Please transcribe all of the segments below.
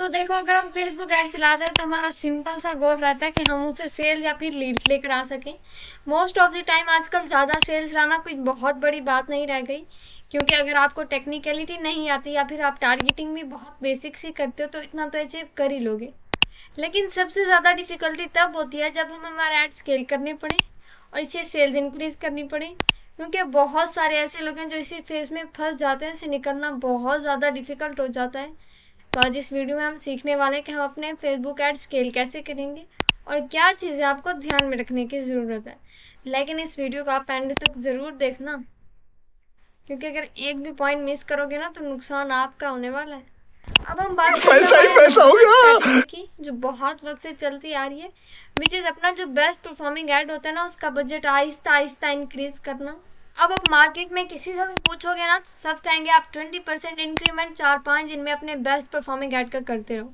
तो देखो, अगर हम फेसबुक ऐड चलाते हैं तो हमारा सिंपल सा गोल रहता है कि हम उसे सेल या फिर लीड्स लेकर आ सकें। मोस्ट ऑफ द टाइम आजकल ज़्यादा सेल्स लाना कोई बहुत बड़ी बात नहीं रह गई, क्योंकि अगर आपको टेक्निकलिटी नहीं आती या फिर आप टारगेटिंग भी बहुत बेसिक सी करते हो तो इतना तो अचीव कर ही लोगे। लेकिन सबसे ज़्यादा डिफिकल्टी तब होती है जब हमें हमारा ऐड स्केल करने पड़े और इसे सेल्स इंक्रीज करनी पड़े, क्योंकि बहुत सारे ऐसे लोग हैं जो इसी फेज में फंस जाते हैं। इसे निकलना बहुत ज़्यादा डिफिकल्ट हो जाता है। तो आज इस वीडियो में हम सीखने वाले हैं कि हम अपने फेसबुक ऐड स्केल कैसे करेंगे और क्या चीज़ें आपको ध्यान में रखने की ज़रूरत है। लेकिन इस वीडियो को आप एंड तक ज़रूर देखना, क्योंकि अगर एक भी पॉइंट मिस करोगे ना तो नुकसान आपका होने वाला है। अब हम बात करते हैं स्ट्रेटजी की, जो बहुत वक्त से चलती आ रही है, विच इज अपना जो बेस्ट परफॉर्मिंग ऐड होता है ना, उसका बजट आहिस्ता आहिस्ता इंक्रीज करना। अब आप मार्केट में किसी से भी पूछोगे ना, सब कहेंगे आप 20% इंक्रीमेंट 4-5 दिन में अपने बेस्ट परफॉर्मिंग ऐड का करते रहो।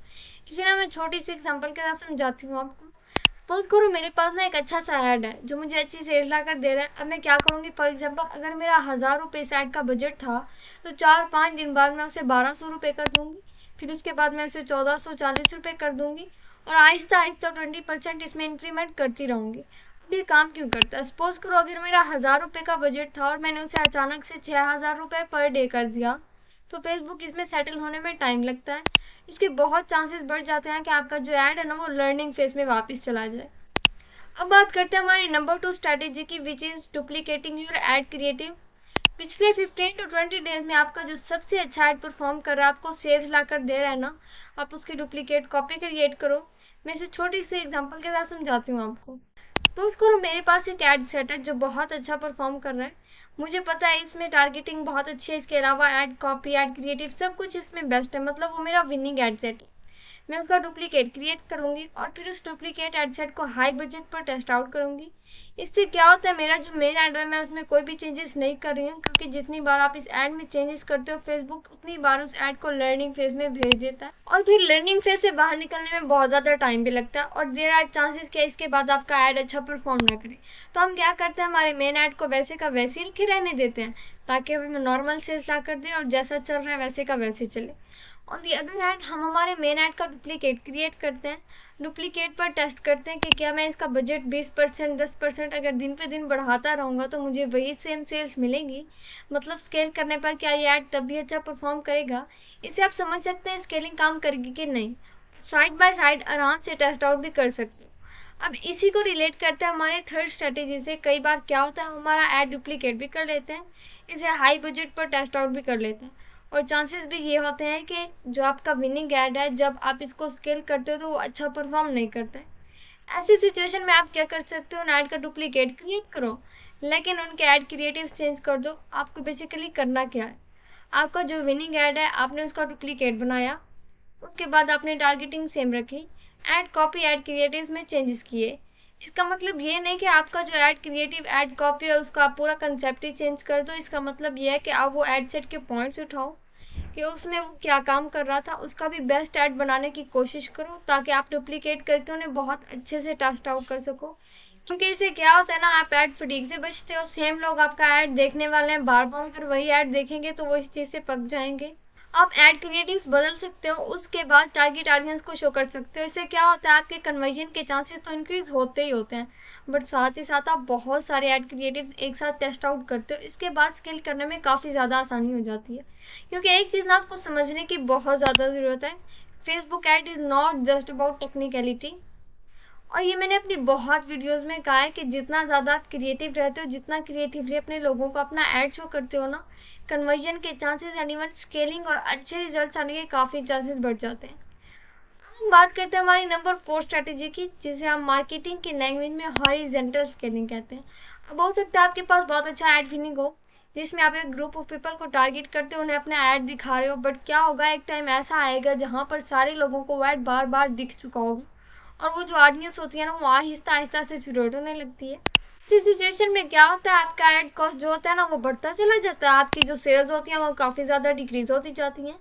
किसी ना, मैं छोटी सी एग्जांपल के साथ समझाती हूँ आपको। सपोज करो मेरे पास ना एक अच्छा सा ऐड है जो मुझे अच्छी सेल ला कर दे रहा है। अब मैं क्या करूँगी, फॉर एग्जाम्पल अगर मेरा 1000 रुपये इस ऐड का बजट था तो 4-5 दिन बाद मैं उसे 1200 रुपये कर दूंगी, फिर उसके बाद मैं उसे 1440 रुपये कर दूंगी और आहिस्ता आहिस्ता 20% इसमें इंक्रीमेंट करती रहूंगी। ये काम क्यों करता है? सपोज करो अगर मेरा 1000 रुपये का बजट था और मैंने उसे अचानक से 6000 रुपये पर डे कर दिया, तो फेसबुक इसमें सेटल होने में टाइम लगता है। इसके बहुत चांसेस बढ़ जाते हैं कि आपका जो ऐड है ना, वो लर्निंग फेज में वापस चला जाए। अब बात करते हैं हमारी नंबर 2 स्ट्रैटेजी की, which is duplicating your add creative. पिछले 15 to 20 डेज में आपका जो सबसे अच्छा एड परफॉर्म कर रहा है, आपको सेल्स ला कर दे रहा है ना, आप उसकी डुप्लीकेट कॉपी क्रिएट करो। मैं इसे छोटी सी एग्जांपल के साथ समझाती हूँ आपको। तो उसको मेरे पास एक ऐड सेट है जो बहुत अच्छा परफॉर्म कर रहा है। मुझे पता है इसमें टारगेटिंग बहुत अच्छी है, इसके अलावा ऐड कॉपी, ऐड क्रिएटिव सब कुछ इसमें बेस्ट है, मतलब वो मेरा विनिंग ऐड सेट है। मैं उसका डुप्लीकेट क्रिएट करूंगी और फिर उस डुप्लीकेट एड सेट को हाई बजट पर टेस्ट आउट करूंगी। इससे क्या होता है, मेरा जो मेन ऐड है मैं उसमें कोई भी चेंजेस नहीं कर रही हूँ, क्योंकि जितनी बार आप इस ऐड में चेंजेस करते हो फेसबुक उतनी बार उस ऐड को लर्निंग फेज में भेज देता है और फिर लर्निंग फेज से बाहर निकलने में बहुत ज़्यादा टाइम भी लगता है और देर आर चांसेस कि इसके बाद आपका ऐड अच्छा परफॉर्म ना करे। तो हम क्या करते हैं, हमारे मेन ऐड को वैसे का वैसे ही रहने देते हैं ताकि हमें नॉर्मल सेल्स ला कर दे और जैसा चल रहा है वैसे का वैसे चले। ऑन दी अदर हैंड हम हमारे मेन ऐड का डुप्लीकेट क्रिएट करते हैं, डुप्लीकेट पर टेस्ट करते हैं कि क्या मैं इसका बजट 20% 10% अगर दिन पे दिन बढ़ाता रहूँगा तो मुझे वही सेम सेल्स मिलेंगी, मतलब स्केल करने पर क्या ये ऐड तब भी अच्छा परफॉर्म करेगा। इससे आप समझ सकते हैं स्केलिंग काम करेगी कि नहीं। साइड बाय साइड आराम से टेस्ट आउट भी कर सकते हो। अब इसी को रिलेट करते हैं हमारे थर्ड स्ट्रेटेजी से। कई बार क्या होता है, हमारा ऐड डुप्लीकेट भी कर लेते हैं, इसे हाई बजट पर टेस्ट आउट भी कर लेते हैं और चांसेस भी ये होते हैं कि जो आपका विनिंग ऐड है जब आप इसको स्केल करते हो तो वो अच्छा परफॉर्म नहीं करता है। ऐसी सिचुएशन में आप क्या कर सकते हो, ऐड का डुप्लीकेट क्रिएट करो लेकिन उनके ऐड क्रिएटिव चेंज कर दो। आपको बेसिकली करना क्या है, आपका जो विनिंग ऐड है आपने उसका डुप्लीकेट बनाया, उसके बाद आपने टारगेटिंग सेम रखी, ऐड कॉपी ऐड क्रिएटिव में चेंजेस किए। इसका मतलब ये नहीं कि आपका जो ऐड क्रिएटिव ऐड कॉपी है उसका आप पूरा कंसेप्ट ही चेंज कर दो। इसका मतलब ये है कि आप वो ऐड सेट के पॉइंट्स उठाओ कि उसमें वो क्या काम कर रहा था, उसका भी बेस्ट ऐड बनाने की कोशिश करो ताकि आप डुप्लीकेट करके उन्हें बहुत अच्छे से टेस्ट आउट कर सको। क्योंकि इससे क्या होता है ना, आप ऐड फटीग से बचते हो। सेम लोग आपका ऐड देखने वाले हैं, बार बार अगर वही ऐड देखेंगे तो वो इस चीज़ से पक जाएंगे। आप ऐड क्रिएटिव्स बदल सकते हो, उसके बाद टारगेट ऑडियंस को शो कर सकते हो। इससे क्या होता है, आपके कन्वर्जन के चांसेस तो इंक्रीज होते ही होते हैं, बट साथ ही साथ आप बहुत सारे ऐड क्रिएटिव्स एक साथ टेस्ट आउट करते हो। इसके बाद स्केल करने में काफ़ी ज़्यादा आसानी हो जाती है, क्योंकि एक चीज़ ना आपको समझने की बहुत ज़्यादा ज़रूरत है, Facebook ad is not just about technicality. और ये मैंने अपनी बहुत वीडियोस में कहा है कि जितना ज़्यादा आप क्रिएटिव रहते हो, जितना क्रिएटिवली अपने लोगों को अपना ऐड शो करते हो ना, कन्वर्जन के चांसेस यानी वन स्केलिंग और अच्छे रिजल्ट्स आने के काफ़ी चांसेस बढ़ जाते हैं। हम बात करते हैं हमारी नंबर 4 स्ट्रेटेजी की, जिसे हम मार्केटिंग की लैंग्वेज में हॉरिजॉन्टल स्केलिंग कहते हैं। अब हो सकता है आपके पास बहुत अच्छा ऐड विनिंग हो जिसमें आप एक ग्रुप ऑफ पीपल को टारगेट करते हो, उन्हें अपना ऐड दिखा रहे हो, बट क्या होगा, एक टाइम ऐसा आएगा जहाँ पर सारे लोगों को ऐड बार बार दिख चुका होगा और वो जो ऑडियंस होती है ना, वो आहिस्ता आहिस्ता से फिल्टर होने लगती है। इस सिचुएशन में क्या होता है, आपका ऐड कॉस्ट जो होता है ना वो बढ़ता चला जाता है, आपकी जो सेल्स होती हैं वो काफ़ी ज़्यादा डिक्रीज होती जाती हैं।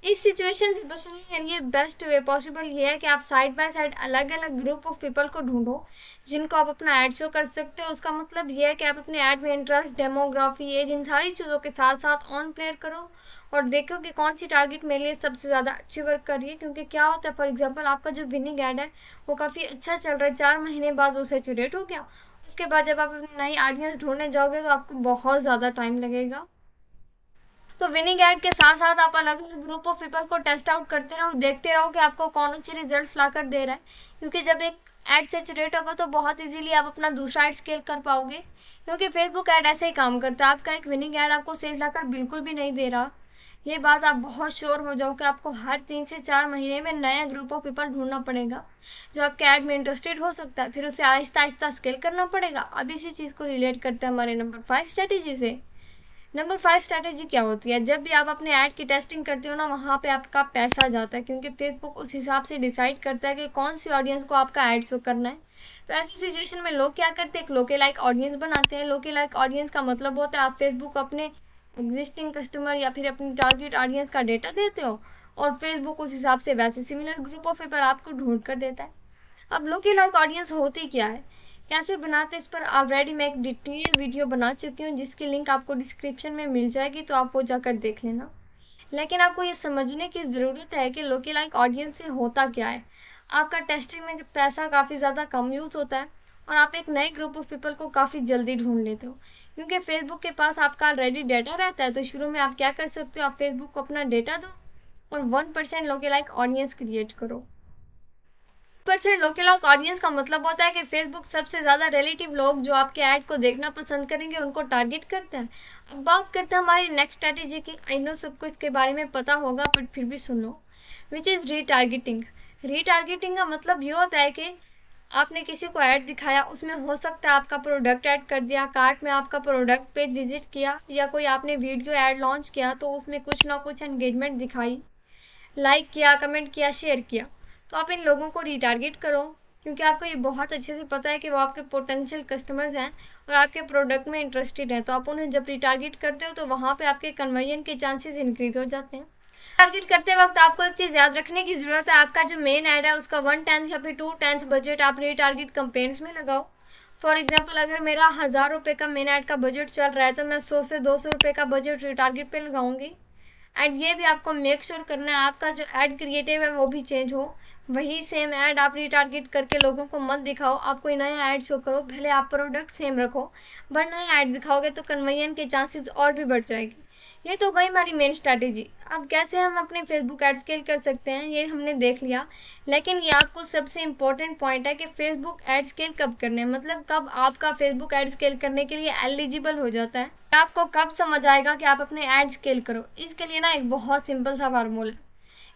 इस सिचुएशन से बचने के लिए बेस्ट वे पॉसिबल ये है कि आप साइड बाय साइड अलग अलग ग्रुप ऑफ पीपल को ढूंढो जिनको आप अपना एड शो कर सकते हो। उसका मतलब ये है कि आप अपने एड में इंटरेस्ट, डेमोग्राफी, एज, इन सारी चीज़ों के साथ साथ ऑन प्लेयर करो और देखो कि कौन सी टारगेट मेरे लिए सबसे ज़्यादा अच्छी वर्क कर रही है। क्योंकि क्या होता है, फॉर एग्जाम्पल आपका जो विनिंग एड है वो काफ़ी अच्छा चल रहा है, 4 महीने बाद वो सेचुरेट हो गया, उसके बाद जब आप अपनी नई ऑडियंस ढूंढने जाओगे तो आपको बहुत ज़्यादा टाइम लगेगा। तो विनिंग एड के साथ साथ आप अलग अलग ग्रुप ऑफ पीपल को टेस्ट आउट करते रहो, देखते रहो कि आपको कौन अच्छे रिजल्ट ला कर दे रहा है। क्योंकि जब एक एड सेचुरेट होगा तो बहुत इजीली आप अपना दूसरा एड स्केल कर पाओगे। क्योंकि फेसबुक एड ऐसे ही काम करता है, आपका एक विनिंग एड आपको सेल लाकर बिल्कुल भी नहीं दे रहा, ये बात आप बहुत श्योर हो जाओ कि आपको हर 3 से 4 महीने में नया ग्रुप ऑफ पीपल ढूंढना पड़ेगा जो आपके ऐड में इंटरेस्टेड हो सकता है, फिर उसे आहिस्ता आहिस्ता स्केल करना पड़ेगा। अब इसी चीज़ को रिलेट करते हैं हमारे नंबर 5 स्ट्रेटेजी से। नंबर 5 स्ट्रेटेजी क्या होती है? जब भी आप अपने ऐड की टेस्टिंग करते हो ना, वहाँ पे आपका पैसा जाता है, क्योंकि फेसबुक उस हिसाब से डिसाइड करता है कि कौन सी ऑडियंस को आपका ऐड शो करना है। तो ऐसी सिचुएशन में लोग क्या करते हैं, एक लोके लाइक ऑडियंस बनाते हैं। लोके लाइक ऑडियंस का मतलब होता है आप फेसबुक अपने एग्जिस्टिंग कस्टमर या फिर अपनी टारगेट ऑडियंस का डेटा देते हो और फेसबुक उस हिसाब से वैसे सिमिलर ग्रुप ऑफ पीपल आपको ढूंढ कर देता है। अब लोके लाइक ऑडियंस होती क्या है, कैसे बनाते, इस पर ऑलरेडी मैं एक डिटेल वीडियो बना चुकी हूँ जिसकी लिंक आपको डिस्क्रिप्शन में मिल जाएगी, तो आप वो जाकर देख लेना। लेकिन आपको ये समझने की ज़रूरत है कि लोकी लाइक ऑडियंस से होता क्या है। आपका टेस्टिंग में पैसा काफ़ी ज़्यादा कम यूज़ होता है और आप एक नए ग्रुप ऑफ पीपल को काफ़ी जल्दी ढूंढ लेते हो, क्योंकि फेसबुक के पास आपका ऑलरेडी डेटा रहता है। तो शुरू में आप क्या कर सकते हो, आप फेसबुक को अपना डेटा दो और 1% लोकी लाइक ऑडियंस क्रिएट करो। लोकल ऑडियंस का मतलब होता है कि फेसबुक सबसे ज्यादा रिलेटिव लोग जो आपके ऐड को देखना पसंद करेंगे उनको टारगेट करते हैं। अब बात करते हैं हमारी नेक्स्ट स्ट्रेटेजी की। आई नो सबको इसके बारे में पता होगा बट फिर भी सुनो, विच इज रीटारगेटिंग। रीटारगेटिंग का मतलब ये होता है कि आपने किसी को ऐड दिखाया, उसमें हो सकता है आपका प्रोडक्ट ऐड कर दिया, कार्ट में आपका प्रोडक्ट पेज विजिट किया, या कोई आपने वीडियो ऐड लॉन्च किया तो उसमें कुछ ना कुछ एंगेजमेंट दिखाई, लाइक किया, कमेंट किया, शेयर किया। तो आप इन लोगों को रिटारगेट करो, क्योंकि आपको ये बहुत अच्छे से पता है कि वो आपके पोटेंशियल कस्टमर्स हैं और आपके प्रोडक्ट में इंटरेस्टेड हैं। तो आप उन्हें जब रिटारगेट करते हो तो वहाँ पे आपके कन्वर्जन के चांसेस इंक्रीज हो जाते हैं। टारगेट करते वक्त आपको एक चीज़ याद रखने की ज़रूरत है, आपका जो मेन ऐड है उसका 1/10 या फिर 2/10 बजट आप रिटारगेट कैंपेन्स में लगाओ। फॉर एग्जाम्पल अगर मेरा 1000 रुपये का मेन ऐड का बजट चल रहा है तो मैं 100 से 200 रुपये का बजट रिटारगेट पे लगाऊंगी। एंड ये भी आपको मेक श्योर करना है आपका जो ऐड क्रिएटिव है वो भी चेंज हो, वही सेम ऐड आप रिटारगेट करके लोगों को मत दिखाओ। आप कोई नया ऐड शो करो, भले आप प्रोडक्ट सेम रखो, बट नया ऐड दिखाओगे तो कन्वर्जन के चांसेस और भी बढ़ जाएगी। ये तो गई हमारी मेन स्ट्रैटेजी। अब कैसे हम अपने फेसबुक ऐड स्केल कर सकते हैं ये हमने देख लिया, लेकिन ये आपको सबसे इम्पोर्टेंट पॉइंट है कि फेसबुक ऐड स्केल कब करने हैं, मतलब कब आपका फेसबुक ऐड स्केल करने के लिए एलिजिबल हो जाता है, आपको कब समझ आएगा कि आप अपने ऐड स्केल करो। इसके लिए ना एक बहुत सिंपल सा फार्मूला है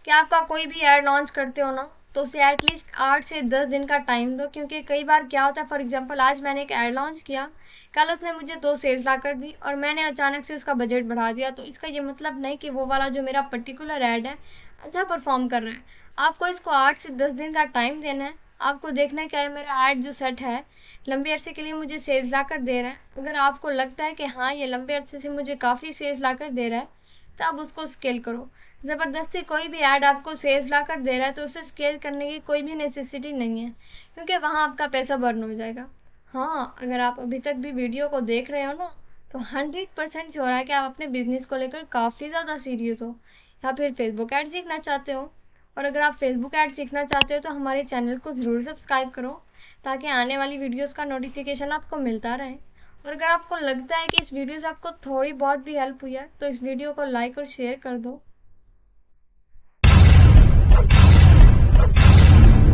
कि आपका कोई भी ऐड लॉन्च करते हो ना तो उसे एटलीस्ट 8 से 10 दिन का टाइम दो। क्योंकि कई बार क्या होता है, फॉर एग्जांपल आज मैंने एक ऐड लॉन्च किया, कल उसने मुझे 2 सेल्स ला कर दी और मैंने अचानक से उसका बजट बढ़ा दिया, तो इसका ये मतलब नहीं कि वो वाला जो मेरा पर्टिकुलर ऐड है अच्छा परफॉर्म कर रहा है। आपको इसको 8 से 10 दिन का टाइम देना है। आपको देखना है क्या है मेरा ऐड जो सेट है लंबे अरसे के लिए मुझे सेल्स ला कर दे रहा है। अगर आपको लगता है कि हाँ ये लंबे अरसे से मुझे काफ़ी सेल्स ला कर दे रहा है तो आप उसको स्केल करो। ज़बरदस्ती कोई भी ऐड आपको सेल्स ला कर दे रहा है तो उसे स्केल करने की कोई भी नेसेसिटी नहीं है, क्योंकि वहाँ आपका पैसा बर्न हो जाएगा। हाँ, अगर आप अभी तक भी वीडियो को देख रहे हो ना तो 100% श्योर है कि आप अपने बिजनेस को लेकर काफ़ी ज़्यादा सीरियस हो या फिर फेसबुक ऐड सीखना चाहते हो। और अगर आप फेसबुक ऐड सीखना चाहते हो तो हमारे चैनल को ज़रूर सब्सक्राइब करो ताकि आने वाली वीडियोस का नोटिफिकेशन आपको मिलता रहे। और अगर आपको लगता है कि इस वीडियो से आपको थोड़ी बहुत भी हेल्प हुई है तो इस वीडियो को लाइक और शेयर कर दो।